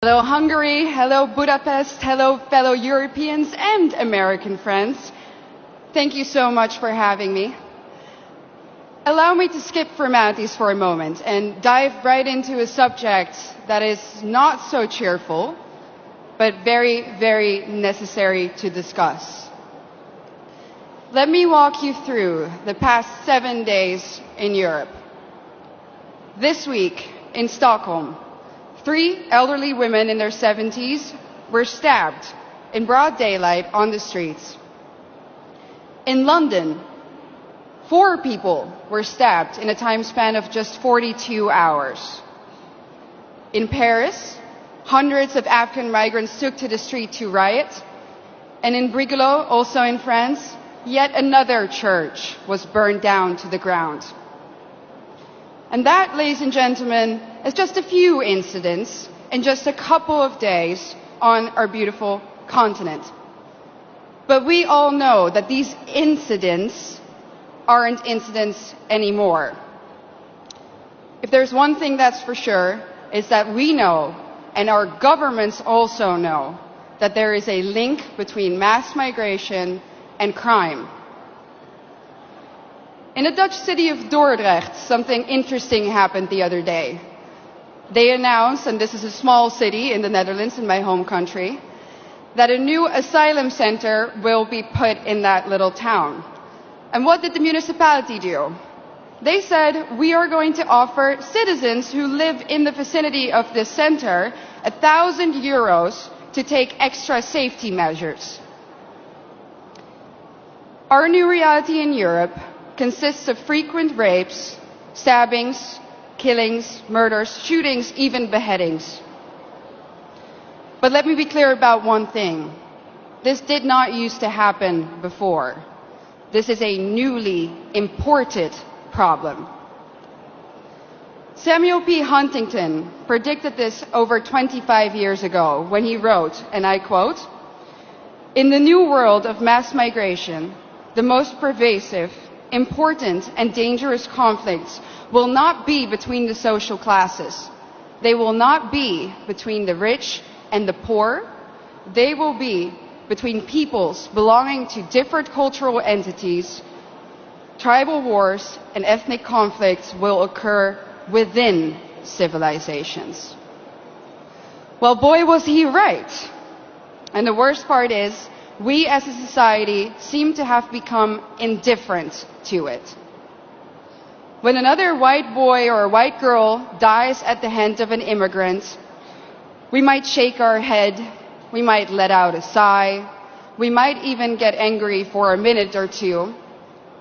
Hello Hungary, hello Budapest, hello fellow Europeans and American friends. Thank you so much for having me. Allow me to skip formalities for a moment and dive right into a subject that is not so cheerful, but very, very necessary to discuss. Let me walk you through the past 7 days in Europe. This week in Stockholm, 3 elderly women in their 70s were stabbed in broad daylight on the streets. In London, 4 people were stabbed in a time span of just 42 hours. In Paris, hundreds of African migrants took to the street to riot. And in Brigalow, also in France, yet another church was burned down to the ground. And that, ladies and gentlemen, is just a few incidents in just a couple of days on our beautiful continent. But we all know that these incidents aren't incidents anymore. If there's one thing that's for sure, is that we know, and our governments also know, that there is a link between mass migration and crime. In the Dutch city of Dordrecht, something interesting happened the other day. They announced, and this is a small city in the Netherlands, in my home country, that a new asylum center will be put in that little town. And what did the municipality do? They said, we are going to offer citizens who live in the vicinity of this center €1,000 to take extra safety measures. Our new reality in Europe consists of frequent rapes, stabbings, killings, murders, shootings, even beheadings. But let me be clear about one thing. This did not used to happen before. This is a newly imported problem. Samuel P. Huntington predicted this over 25 years ago when he wrote, and I quote, "In the new world of mass migration, the most pervasive, important and dangerous conflicts will not be between the social classes. They will not be between the rich and the poor. They will be between peoples belonging to different cultural entities. Tribal wars and ethnic conflicts will occur within civilizations." Well, boy, was he right. And the worst part is, we as a society seem to have become indifferent to it. When another white boy or white girl dies at the hand of an immigrant, we might shake our head, we might let out a sigh, we might even get angry for a minute or two,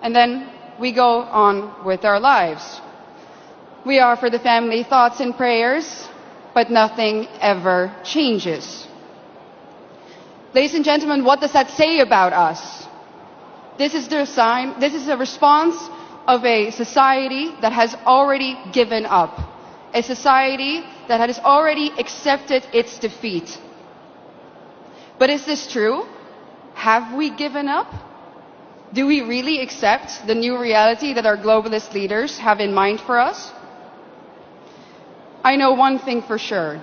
and then we go on with our lives. We offer the family thoughts and prayers, but nothing ever changes. Ladies and gentlemen, what does that say about us? This is a response of a society that has already given up. A society that has already accepted its defeat. But is this true? Have we given up? Do we really accept the new reality that our globalist leaders have in mind for us? I know one thing for sure.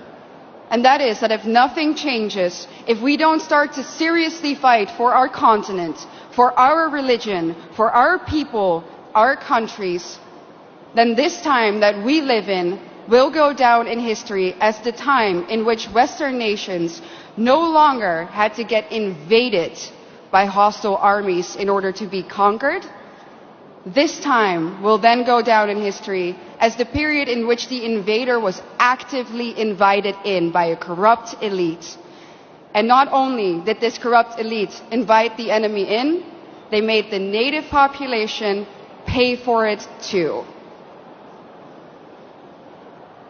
And that is that if nothing changes, if we don't start to seriously fight for our continent, for our religion, for our people, our countries, then this time that we live in will go down in history as the time in which Western nations no longer had to get invaded by hostile armies in order to be conquered. This time will then go down in history as the period in which the invader was actively invited in by a corrupt elite. And not only did this corrupt elite invite the enemy in, they made the native population pay for it too.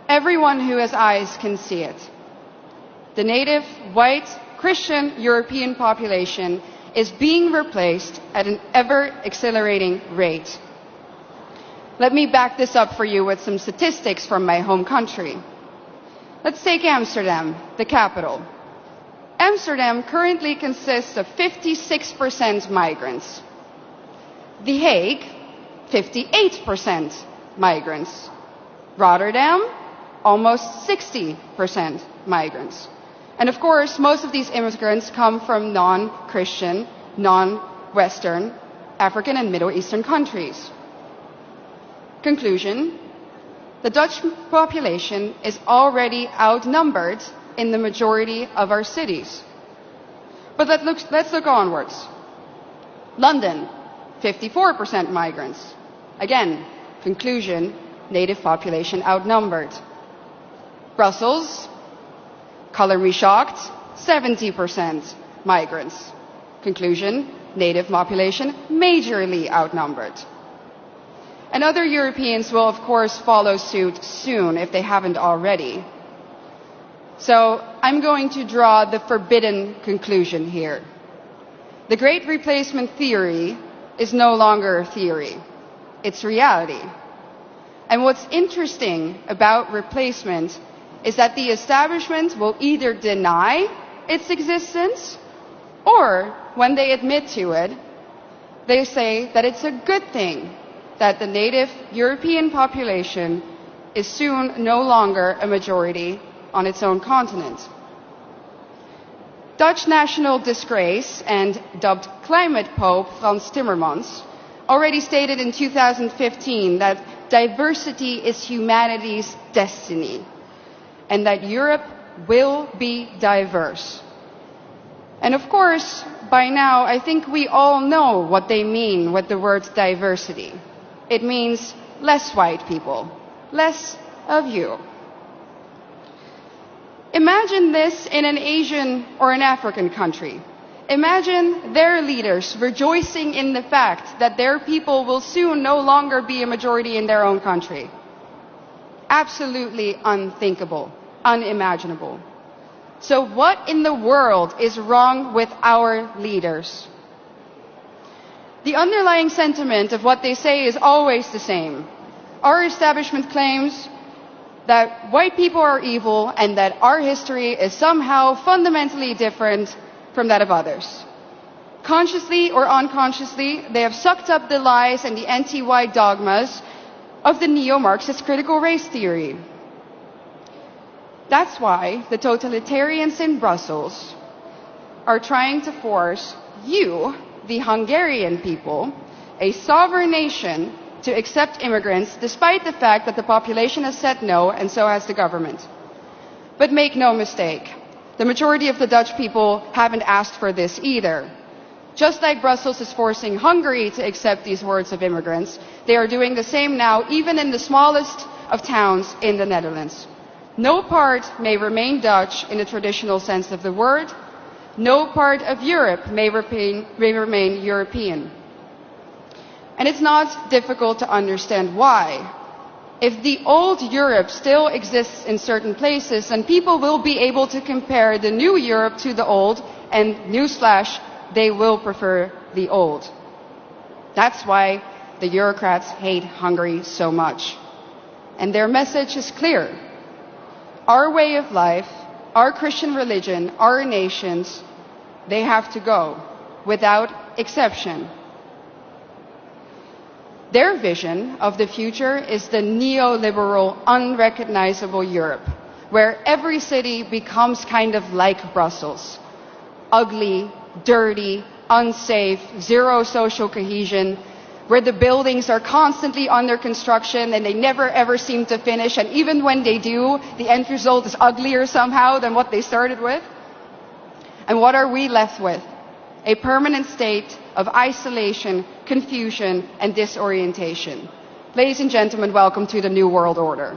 Everyone who has eyes can see it. The native, white, Christian European population is being replaced at an ever-accelerating rate. Let me back this up for you with some statistics from my home country. Let's take Amsterdam, the capital. Amsterdam currently consists of 56% migrants. The Hague, 58% migrants. Rotterdam, almost 60% migrants. And of course, most of these immigrants come from non-Christian, non-Western, African and Middle Eastern countries. Conclusion: the Dutch population is already outnumbered in the majority of our cities. But let's look onwards. London, 54% migrants. Again, conclusion: native population outnumbered. Brussels, color me shocked, 70% migrants. Conclusion: native population majorly outnumbered. And other Europeans will of course follow suit soon if they haven't already. So I'm going to draw the forbidden conclusion here. The Great Replacement theory is no longer a theory. It's reality. And what's interesting about replacement is that the establishment will either deny its existence, or when they admit to it, they say that it's a good thing that the native European population is soon no longer a majority on its own continent. Dutch national disgrace and dubbed climate pope Frans Timmermans already stated in 2015 that diversity is humanity's destiny and that Europe will be diverse. And of course, by now, I think we all know what they mean with the word diversity. It means less white people, less of you. Imagine this in an Asian or an African country. Imagine their leaders rejoicing in the fact that their people will soon no longer be a majority in their own country. Absolutely unthinkable, unimaginable. So what in the world is wrong with our leaders? The underlying sentiment of what they say is always the same. Our establishment claims that white people are evil and that our history is somehow fundamentally different from that of others. Consciously or unconsciously, they have sucked up the lies and the anti-white dogmas of the neo-Marxist critical race theory. That's why the totalitarians in Brussels are trying to force you, the Hungarian people, a sovereign nation, to accept immigrants despite the fact that the population has said no, and so has the government. But make no mistake, the majority of the Dutch people haven't asked for this either. Just like Brussels is forcing Hungary to accept these hordes of immigrants, they are doing the same now, even in the smallest of towns in the Netherlands. No part may remain Dutch in the traditional sense of the word. No part of Europe may remain European. And it's not difficult to understand why. If the old Europe still exists in certain places, then people will be able to compare the new Europe to the old, and newsflash, they will prefer the old. That's why the Eurocrats hate Hungary so much. And their message is clear. Our way of life, our Christian religion, our nations, they have to go, without exception. Their vision of the future is the neoliberal, unrecognizable Europe, where every city becomes kind of like Brussels. Ugly, dirty, unsafe, zero social cohesion, where the buildings are constantly under construction and they never ever seem to finish, and even when they do, the end result is uglier somehow than what they started with. And what are we left with? A permanent state of isolation, confusion, and disorientation. Ladies and gentlemen, welcome to the New World Order.